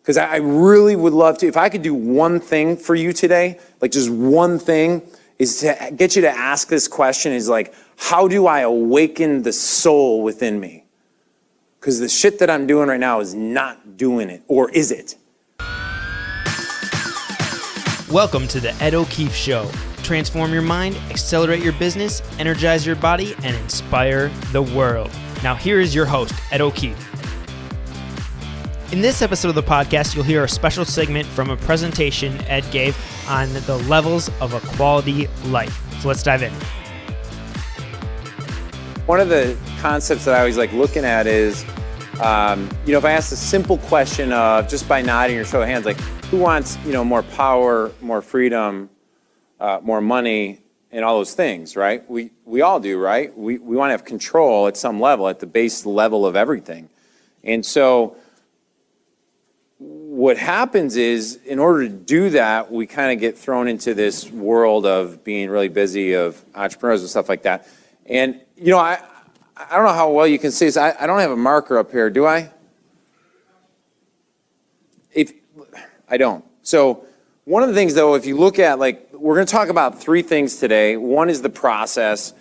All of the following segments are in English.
Because I really would love to, if I could do one thing for you today, like just one thing, is to get you to ask this question, is like, how do I awaken the soul within me? Because the shit that I'm doing right now is not doing it, or is it? Welcome to the Ed O'Keefe Show. Transform your mind, accelerate your business, energize your body, and inspire the world. Now here is your host, Ed O'Keefe. In this episode of the podcast, you'll hear a special segment from a presentation Ed gave on the levels of a quality life. So let's dive in. One of the concepts that I always like looking at is, if I ask a simple question of just by nodding or show of hands, like who wants, more power, more freedom, more money, and all those things, right? We all do, right? We want to have control at some level, at the base level of everything. And so what happens is, in order to do that, we kind of get thrown into this world of being really busy, of entrepreneurs and stuff like that. And, I don't know how well you can see this. I don't have a marker up here, do I? I don't. So one of the things, though, if you look at, we're going to talk about three things today. One is the process,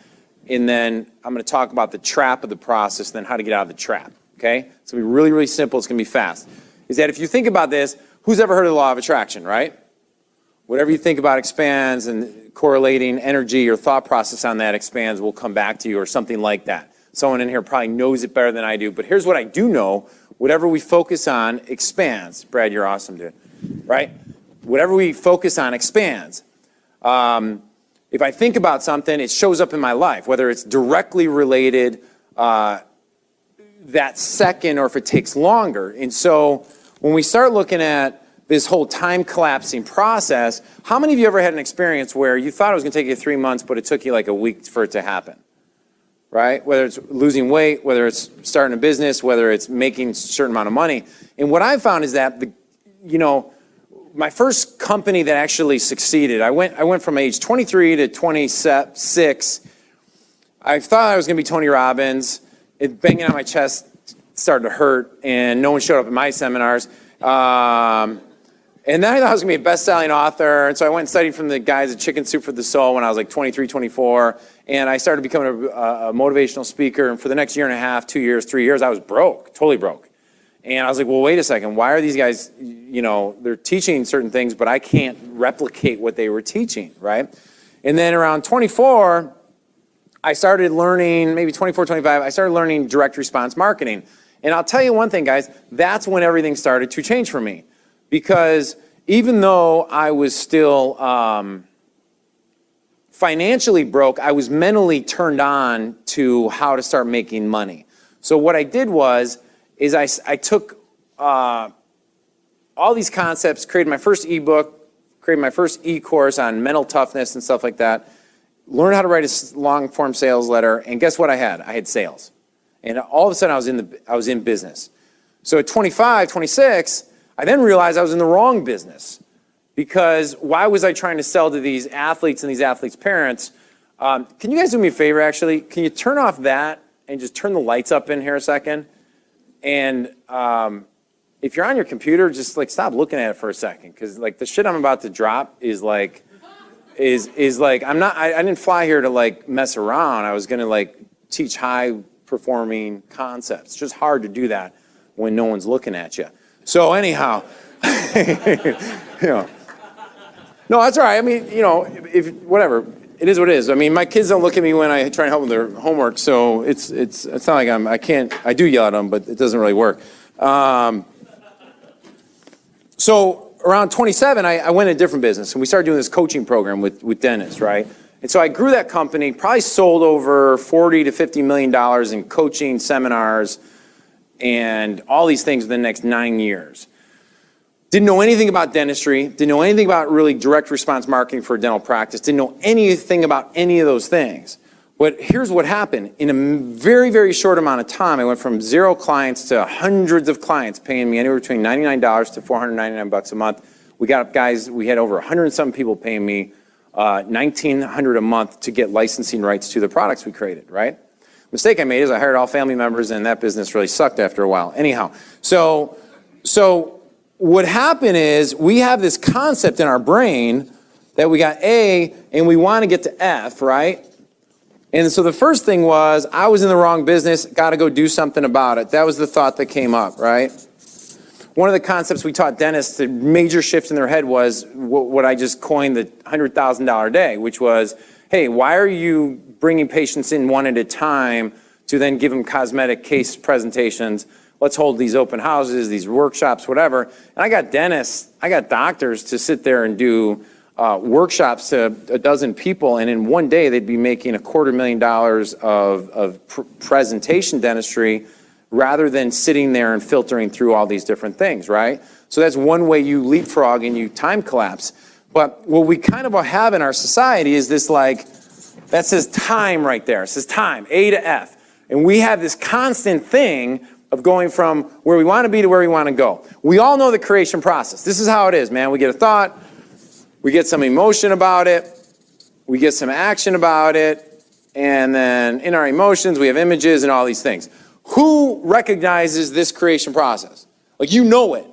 and then I'm going to talk about the trap of the process, then how to get out of the trap, okay? It's going to be really, really simple. It's going to be fast. Is that if you think about this, who's ever heard of the law of attraction, right? Whatever you think about expands, and correlating energy or thought process on that expands will come back to you, or something like that. Someone in here probably knows it better than I do, but here's what I do know. Whatever we focus on expands. Brad, you're awesome, dude, right? Whatever we focus on expands. If I think about something, it shows up in my life, whether it's directly related that second or if it takes longer. And so when we start looking at this whole time collapsing process, how many of you ever had an experience where you thought it was going to take you 3 months, but it took you like a week for it to happen, right? Whether it's losing weight, whether it's starting a business, whether it's making a certain amount of money. And what I've found is that, my first company that actually succeeded, I went from age 23 to 26. I thought I was going to be Tony Robbins. It banging on my chest started to hurt, and no one showed up at my seminars. And then I thought I was going to be a best-selling author, and so I went and studied from the guys at Chicken Soup for the Soul when I was like 23, 24, and I started becoming a motivational speaker, and for the next year and a half, 2 years, 3 years, I was broke, totally broke. And I was like, well, wait a second, why are these guys, they're teaching certain things, but I can't replicate what they were teaching, right? And then around 24, I started learning, maybe 24, 25, I started learning direct response marketing. And I'll tell you one thing, guys, that's when everything started to change for me. Because even though I was still financially broke, I was mentally turned on to how to start making money. So what I did is I took all these concepts, created my first ebook, created my first e-course on mental toughness and stuff like that, learned how to write a long-form sales letter, and guess what I had? I had sales. And all of a sudden, I was in business. So at 25, 26, I then realized I was in the wrong business. Because why was I trying to sell to these athletes and these athletes' parents? Can you guys do me a favor, actually? Can you turn off that and just turn the lights up in here a second? And if you're on your computer, just stop looking at it for a second. Because the shit I'm about to drop is I didn't fly here to mess around. I was going to teach high performing concepts. It's just hard to do that when no one's looking at you. So anyhow, no, that's all right. I mean, if whatever, it is what it is. I mean, my kids don't look at me when I try to help them with their homework, so it's not like I do yell at them, but it doesn't really work. So around 27, I went in a different business, and we started doing this coaching program with dentists, right? And so I grew that company, probably sold over $40 to $50 million in coaching, seminars, and all these things within the next 9 years. Didn't know anything about dentistry, didn't know anything about really direct response marketing for a dental practice, didn't know anything about any of those things. But here's what happened. In a very, very short amount of time, I went from 0 clients to hundreds of clients paying me anywhere between $99 to $499 a month. We had over 100 and some people paying me $1,900 a month to get licensing rights to the products we created, right? The mistake I made is I hired all family members, and that business really sucked after a while. Anyhow, so what happened is we have this concept in our brain that we got A and we want to get to F, right? And so the first thing was, I was in the wrong business, got to go do something about it. That was the thought that came up, right? One of the concepts we taught dentists, the major shift in their head was what I just coined the $100,000 day, which was, hey, why are you bringing patients in one at a time to then give them cosmetic case presentations? Let's hold these open houses, these workshops, whatever. And I got dentists, I got doctors to sit there and do workshops to a dozen people, and in one day they'd be making $250,000 of presentation dentistry rather than sitting there and filtering through all these different things, right? So that's one way you leapfrog and you time collapse. But what we kind of have in our society is this, like, that says time right there. It says time, A to F. And we have this constant thing of going from where we want to be to where we want to go. We all know the creation process. This is how it is, man. We get a thought, we get some emotion about it, we get some action about it, and then in our emotions we have images and all these things. Who recognizes this creation process? Like, you know it,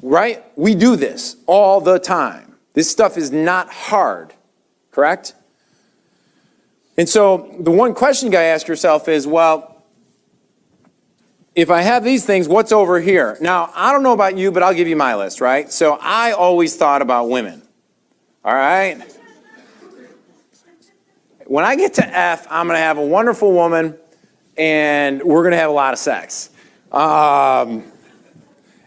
right? We do this all the time. This stuff is not hard, correct? And so the one question you gotta ask yourself is, well, if I have these things, what's over here? Now, I don't know about you, but I'll give you my list, right? So I always thought about women, all right? When I get to F, I'm gonna have a wonderful woman, and we're gonna have a lot of sex.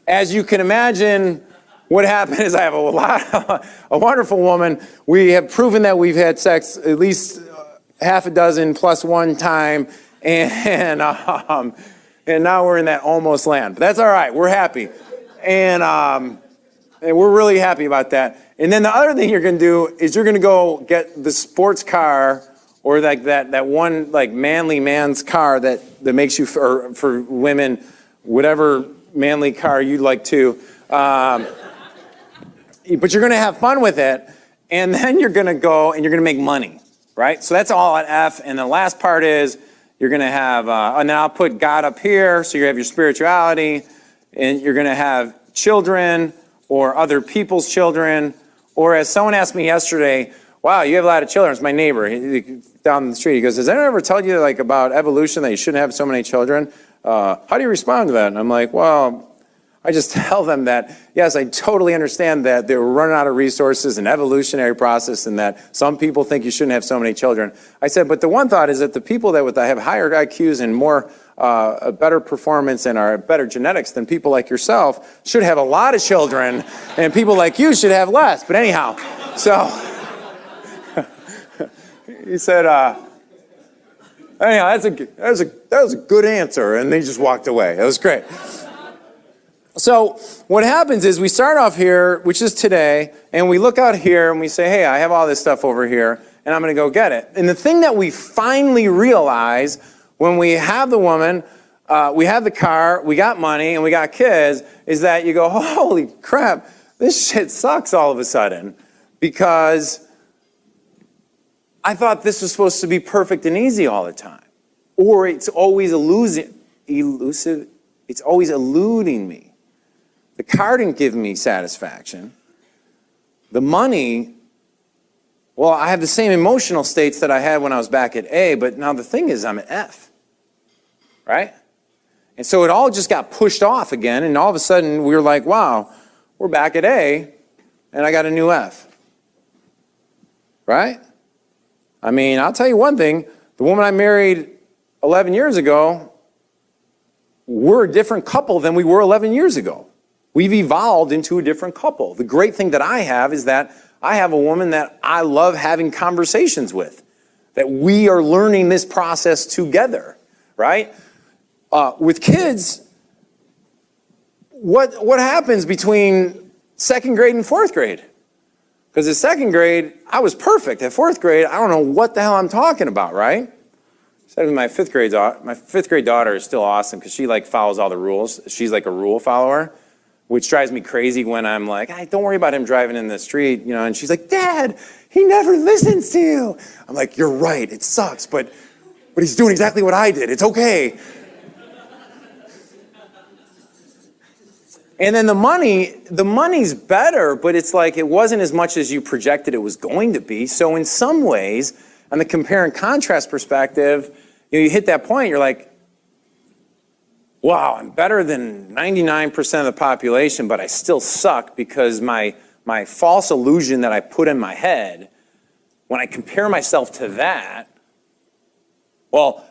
As you can imagine, what happened is I have a wonderful woman. We have proven that we've had sex at least half a dozen plus one time, and now we're in that almost land. But that's all right, we're happy. And we're really happy about that. And then the other thing you're gonna do is you're gonna go get the sports car, or like that one like manly man's car that makes you, for women, whatever manly car you'd like to. But you're gonna have fun with it, and then you're gonna go and you're gonna make money, right? So that's all at F. And the last part is you're gonna have, and then I'll put God up here, so you have your spirituality, and you're gonna have children or other people's children, or as someone asked me yesterday, wow, you have a lot of children. It's my neighbor down the street. He goes, has anyone ever told you like about evolution that you shouldn't have so many children? How do you respond to that? And I'm like, well, I just tell them that, yes, I totally understand that they're running out of resources, an evolutionary process, and that some people think you shouldn't have so many children. I said, but the one thought is that the people that have higher IQs and more a better performance and are better genetics than people like yourself should have a lot of children, and people like you should have less. But anyhow, so he said, anyhow, that was a good answer, and they just walked away. It was great. So what happens is we start off here, which is today, and we look out here and we say, hey, I have all this stuff over here, and I'm going to go get it. And the thing that we finally realize when we have the woman, we have the car, we got money, and we got kids, is that you go, holy crap, this shit sucks all of a sudden, because I thought this was supposed to be perfect and easy all the time. Or it's always elusive, it's always eluding me. The car didn't give me satisfaction. The money, well, I have the same emotional states that I had when I was back at A, but now the thing is I'm at F, right? And so it all just got pushed off again, and all of a sudden we were like, wow, we're back at A, and I got a new F, right? I mean, I'll tell you one thing, the woman I married 11 years ago, we're a different couple than we were 11 years ago. We've evolved into a different couple. The great thing that I have is that I have a woman that I love having conversations with, that we are learning this process together, right? With kids, what happens between second grade and fourth grade? Because in second grade, I was perfect. At fourth grade, I don't know what the hell I'm talking about, right? So my fifth grade daughter is still awesome because she like follows all the rules. She's like a rule follower, which drives me crazy when I'm like, hey, don't worry about him driving in the street, you know, and she's like, Dad, he never listens to you. I'm like, you're right, it sucks, but he's doing exactly what I did. It's okay. And then the money's better, but it's like it wasn't as much as you projected it was going to be. So in some ways, on the compare and contrast perspective, you hit that point, you're like, wow, I'm better than 99% of the population, but I still suck because my false illusion that I put in my head, when I compare myself to that, well,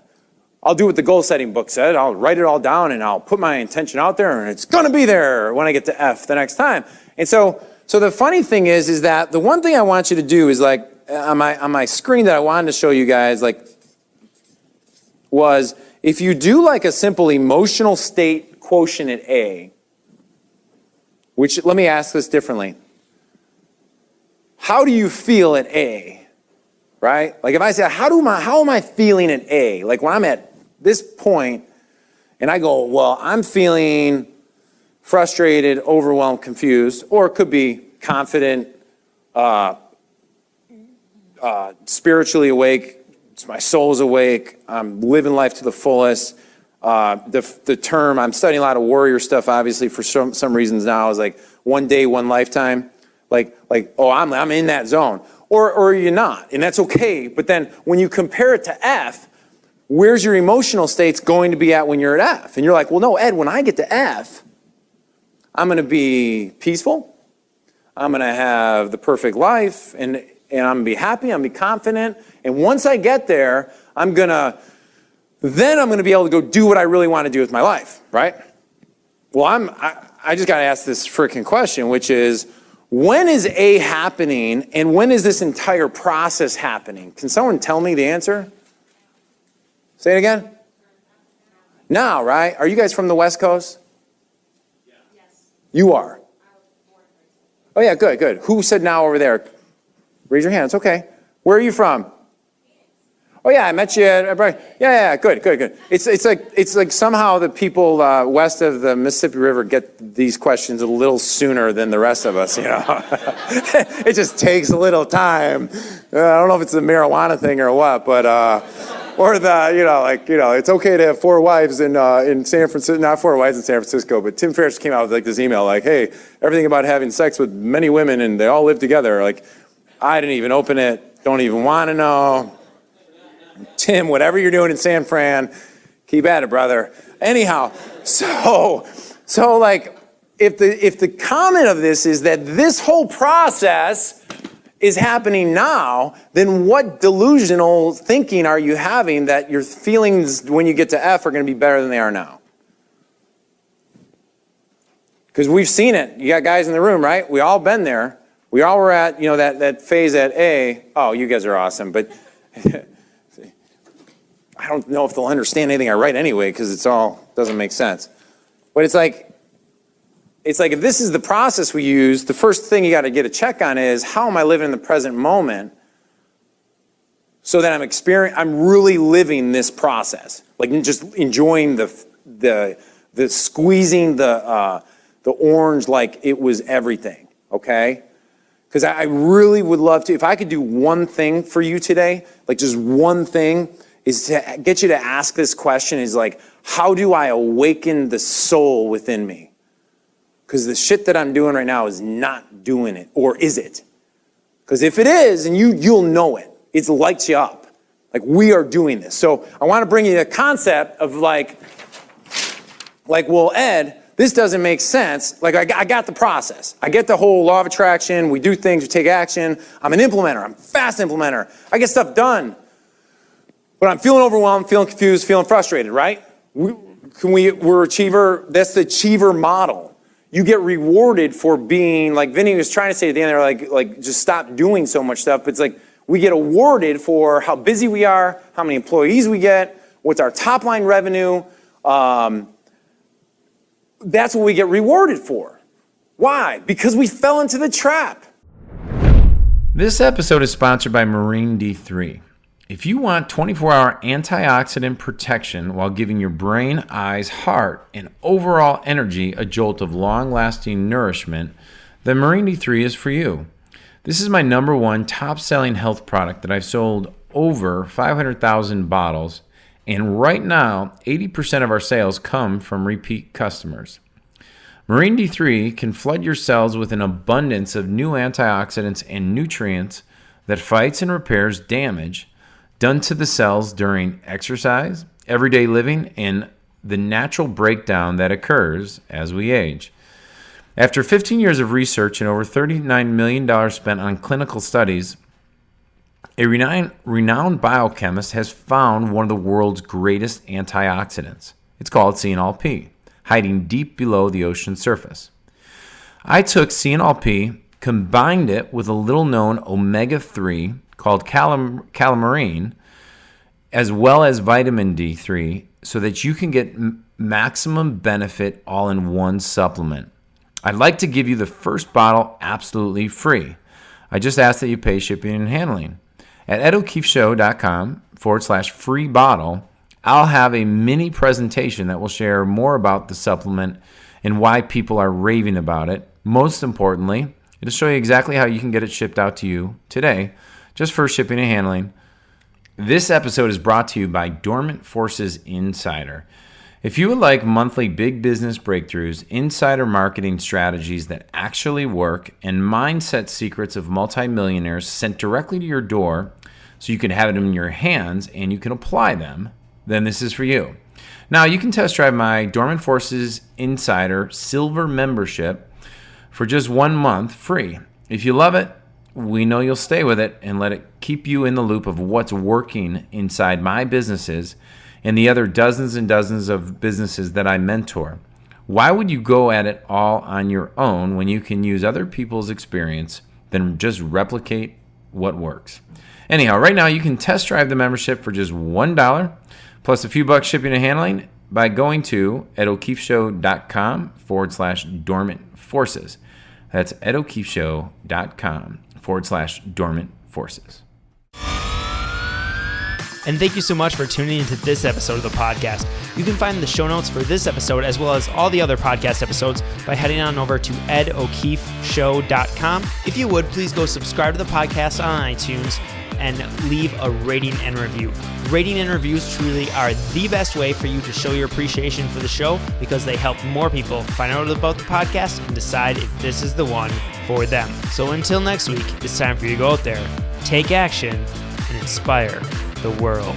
I'll do what the goal setting book said. I'll write it all down and I'll put my intention out there and it's going to be there when I get to F the next time. And so the funny thing is that the one thing I want you to do is like on my screen that I wanted to show you guys was if you do like a simple emotional state quotient at A, which let me ask this differently. How do you feel at A? Right? Like if I say, how am I feeling at A? Like when I'm at this point and I go, well, I'm feeling frustrated, overwhelmed, confused, or it could be confident, spiritually awake, my soul's awake, I'm living life to the fullest. The term, I'm studying a lot of warrior stuff, obviously, for some reasons now, is like one day, one lifetime. Like, oh, I'm in that zone. Or you're not, and that's okay. But then when you compare it to F, where's your emotional states going to be at when you're at F? And you're like, well, no, Ed, when I get to F, I'm going to be peaceful. I'm going to have the perfect life, and I'm going to be happy. I'm going to be confident. And once I get there, then I'm going to be able to go do what I really want to do with my life, right? Well, I just got to ask this freaking question, which is, when is A happening, and when is this entire process happening? Can someone tell me the answer? Say it again. Now, right? Are you guys from the West Coast? Yeah. Yes. You are? Oh, yeah, good. Who said now over there? Raise your hand. It's okay. Where are you from? Oh, yeah, I met you at, yeah, good. It's like somehow the people west of the Mississippi River get these questions a little sooner than the rest of us, you know. It just takes a little time. I don't know if it's the marijuana thing or what, but, or it's okay to have 4 wives in San Francisco, not 4 wives in San Francisco, but Tim Ferriss came out with like this email like, hey, everything about having sex with many women and they all live together. Like, I didn't even open it, don't even want to know. Tim, whatever you're doing in San Fran, keep at it, brother. Anyhow, so like, if the comment of this is that this whole process is happening now, then what delusional thinking are you having that your feelings when you get to F are going to be better than they are now? Because we've seen it. You got guys in the room, right? We all been there. We all were at, that phase at A. Oh, you guys are awesome, but I don't know if they'll understand anything I write anyway because doesn't make sense. But it's like if this is the process we use, the first thing you got to get a check on is how am I living in the present moment so that I'm really living this process, like just enjoying the squeezing the orange like it was everything, okay? Because I really would love to, if I could do one thing for you today, like just one thing, is to get you to ask this question is like, how do I awaken the soul within me? Because the shit that I'm doing right now is not doing it, or is it? Because if it is, and you'll know it, it lights you up. Like we are doing this. So I want to bring you the concept of like, well, Ed, this doesn't make sense. Like I got the process. I get the whole law of attraction. We do things, we take action. I'm an implementer. I'm a fast implementer. I get stuff done. But I'm feeling overwhelmed, feeling confused, feeling frustrated, right? We're achiever, that's the achiever model. You get rewarded for being, like Vinny was trying to say at the end there, like just stop doing so much stuff. But it's like we get awarded for how busy we are, how many employees we get, what's our top line revenue. That's what we get rewarded for. Why? Because we fell into the trap. This episode is sponsored by Marine D3. If you want 24-hour antioxidant protection while giving your brain, eyes, heart, and overall energy a jolt of long-lasting nourishment, then Marine D3 is for you. This is my #1 top-selling health product that I've sold over 500,000 bottles, and right now, 80% of our sales come from repeat customers. Marine D3 can flood your cells with an abundance of new antioxidants and nutrients that fights and repairs damage done to the cells during exercise, everyday living, and the natural breakdown that occurs as we age. After 15 years of research and over $39 million spent on clinical studies, a renowned biochemist has found one of the world's greatest antioxidants. It's called CNLP, hiding deep below the ocean surface. I took CNLP, combined it with a little-known omega-3 called calamine, as well as vitamin D3, so that you can get maximum benefit all in one supplement. I'd like to give you the first bottle absolutely free. I just ask that you pay shipping and handling. At edokeefeshow.com/free bottle, I'll have a mini presentation that will share more about the supplement and why people are raving about it. Most importantly, it'll show you exactly how you can get it shipped out to you today, just for shipping and handling. This episode is brought to you by Dormant Forces Insider. If you would like monthly big business breakthroughs, insider marketing strategies that actually work, and mindset secrets of multimillionaires sent directly to your door so you can have them in your hands and you can apply them, then this is for you. Now, you can test drive my Dormant Forces Insider Silver membership for just 1 month free. If you love it, we know you'll stay with it and let it keep you in the loop of what's working inside my businesses and the other dozens and dozens of businesses that I mentor. Why would you go at it all on your own when you can use other people's experience than just replicate what works? Anyhow, right now you can test drive the membership for just $1 plus a few bucks shipping and handling by going to edokeefeshow.com/dormant forces. That's edokeefeshow.com/dormant forces. And thank you so much for tuning into this episode of the podcast. You can find the show notes for this episode as well as all the other podcast episodes by heading on over to edokeefeshow.com. If you would, please go subscribe to the podcast on iTunes and leave a rating and review. Rating and reviews truly are the best way for you to show your appreciation for the show because they help more people find out about the podcast and decide if this is the one for them. So until next week, it's time for you to go out there, take action, and inspire the world.